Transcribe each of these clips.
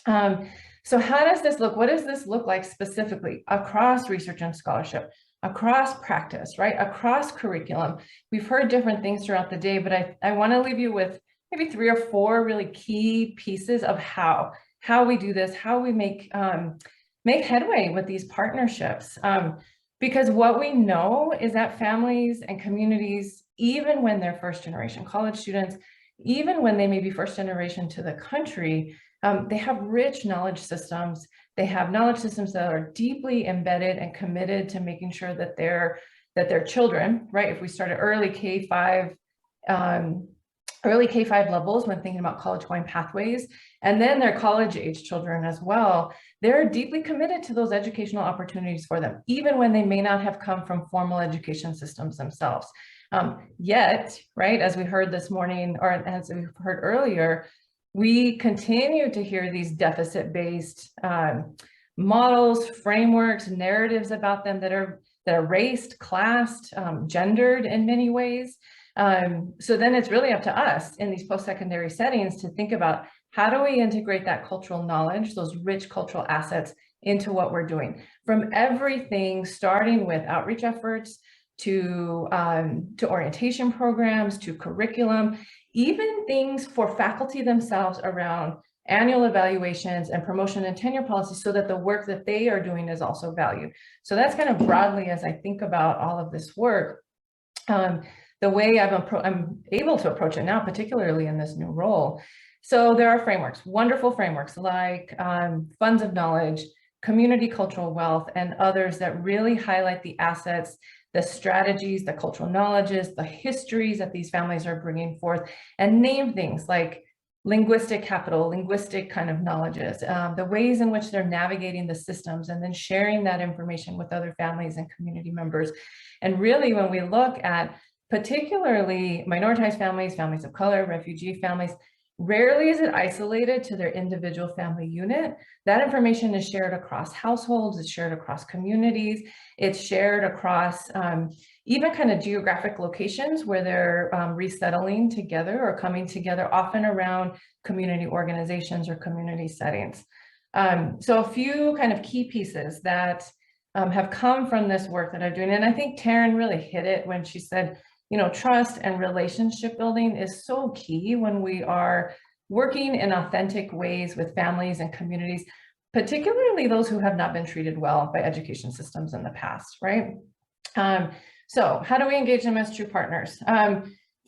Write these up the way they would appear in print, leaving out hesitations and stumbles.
Um, so how does this look? What does this look like specifically across research and scholarship, across practice, right? Across curriculum? We've heard different things throughout the day, but I want to leave you with maybe 3 or 4 really key pieces of how we do this, how we make headway with these partnerships. Because what we know is that families and communities, even when they're first generation college students, even when they may be first generation to the country, they have rich knowledge systems. They have knowledge systems that are deeply embedded and committed to making sure that their children, right? If we start at early K-5 levels when thinking about college going pathways, and then their college age children as well, they're deeply committed to those educational opportunities for them, even when they may not have come from formal education systems themselves. Yet, right, as we heard this morning, or as we heard earlier, we continue to hear these deficit-based models, frameworks, narratives about them that are raced, classed, gendered in many ways. So then it's really up to us in these post-secondary settings to think about how do we integrate that cultural knowledge, those rich cultural assets into what we're doing, from everything starting with outreach efforts to orientation programs, to curriculum, even things for faculty themselves around annual evaluations and promotion and tenure policies, so that the work that they are doing is also valued. So that's kind of broadly as I think about all of this work. The way I'm able to approach it now, particularly in this new role. So there are frameworks, wonderful frameworks like funds of knowledge, community cultural wealth, and others that really highlight the assets, the strategies, the cultural knowledges, the histories that these families are bringing forth, and name things like linguistic capital, linguistic kind of knowledges, the ways in which they're navigating the systems, and then sharing that information with other families and community members. And really, when we look at particularly minoritized families, families of color, refugee families, rarely is it isolated to their individual family unit. That information is shared across households, it's shared across communities, it's shared across even kind of geographic locations where they're resettling together or coming together, often around community organizations or community settings. So a few kind of key pieces that have come from this work that I'm doing, and I think Taryn really hit it when she said, you know, trust and relationship building is so key when we are working in authentic ways with families and communities, particularly those who have not been treated well by education systems in the past, right? So how do we engage them as true partners?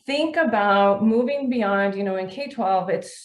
Think about moving beyond, you know, in K-12, there's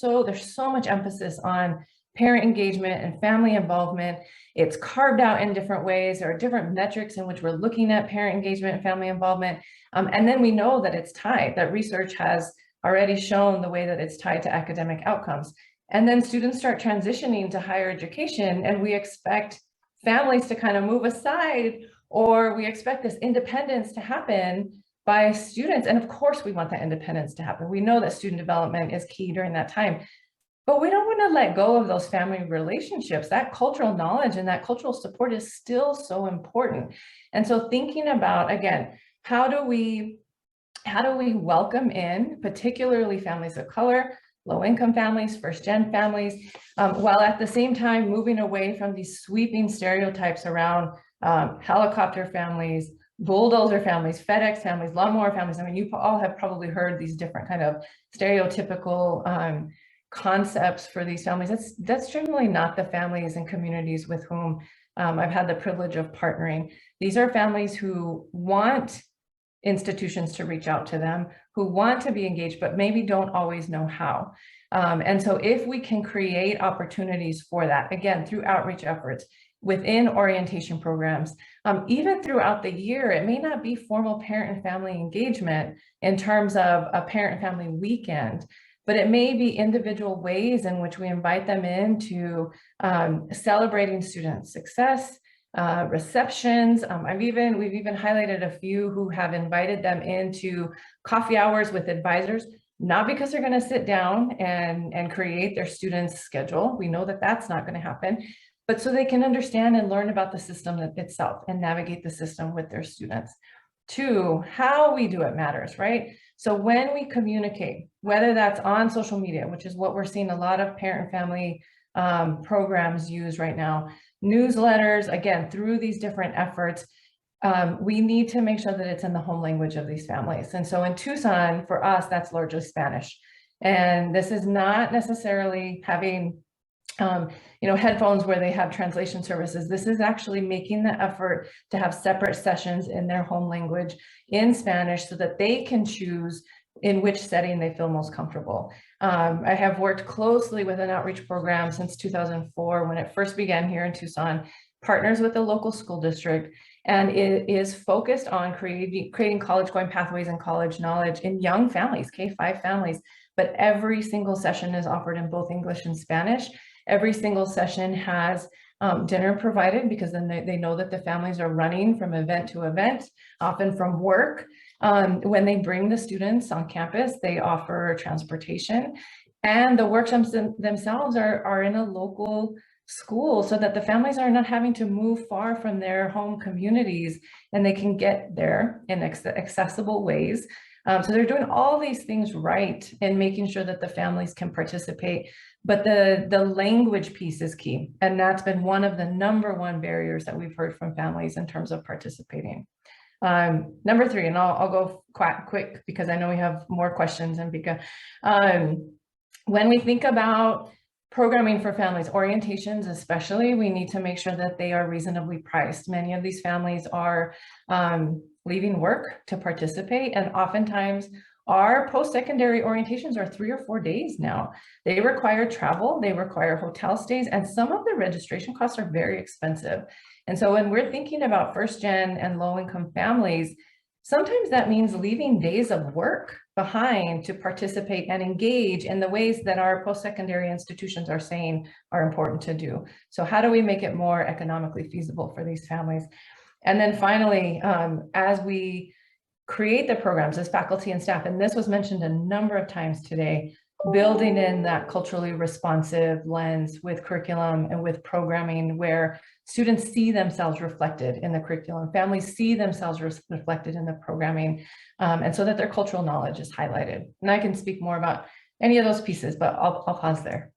so much emphasis on parent engagement and family involvement. It's carved out in different ways. There are different metrics in which we're looking at parent engagement and family involvement. And then we know that it's tied, that research has already shown the way that it's tied to academic outcomes. And then students start transitioning to higher education, and we expect families to kind of move aside, or we expect this independence to happen by students. And of course, we want that independence to happen. We know that student development is key during that time. But we don't want to let go of those family relationships. That cultural knowledge and that cultural support is still so important. And so thinking about, again, how do we welcome in particularly families of color, low-income families, first-gen families, while at the same time moving away from these sweeping stereotypes around helicopter families, bulldozer families, FedEx families, lawnmower families. I mean, you all have probably heard these different kind of stereotypical concepts for these families. That's generally not the families and communities with whom I've had the privilege of partnering. These are families who want institutions to reach out to them, who want to be engaged, but maybe don't always know how. And so if we can create opportunities for that, again, through outreach efforts, within orientation programs, even throughout the year, it may not be formal parent and family engagement in terms of a parent and family weekend, but it may be individual ways in which we invite them into celebrating student success, receptions. We've even highlighted a few who have invited them into coffee hours with advisors, not because they're going to sit down and create their students' schedule. We know that that's not going to happen, but so they can understand and learn about the system itself and navigate the system with their students. 2, how we do it matters, right? So when we communicate, whether that's on social media, which is what we're seeing a lot of parent and family programs use right now. Newsletters, again, through these different efforts, we need to make sure that it's in the home language of these families. And so in Tucson, for us, that's largely Spanish. And this is not necessarily having headphones where they have translation services. This is actually making the effort to have separate sessions in their home language in Spanish so that they can choose in which setting they feel most comfortable. I have worked closely with an outreach program since 2004 when it first began here in Tucson, partners with the local school district, and it is focused on creating college-going pathways and college knowledge in young families, K-5 families, but every single session is offered in both English and Spanish. Every single session has dinner provided because then they know that the families are running from event to event, often from work. When they bring the students on campus, they offer transportation, and the workshops themselves are in a local school so that the families are not having to move far from their home communities and they can get there in accessible ways. So they're doing all these things right and making sure that the families can participate. But the language piece is key. And that's been one of the #1 barriers that we've heard from families in terms of participating. Number 3, and I'll go quite quick because I know we have more questions, Ambika. When we think about programming for families, orientations especially, we need to make sure that they are reasonably priced. Many of these families are leaving work to participate, and oftentimes our post-secondary orientations are 3 or 4 days now. They require travel, they require hotel stays, and some of the registration costs are very expensive. And so when we're thinking about first-gen and low-income families, sometimes that means leaving days of work behind to participate and engage in the ways that our post-secondary institutions are saying are important to do. So how do we make it more economically feasible for these families? And then finally, as we create the programs as faculty and staff, and this was mentioned a number of times today, building in that culturally responsive lens with curriculum and with programming where students see themselves reflected in the curriculum, families see themselves reflected in the programming, and so that their cultural knowledge is highlighted. And I can speak more about any of those pieces, but I'll pause there.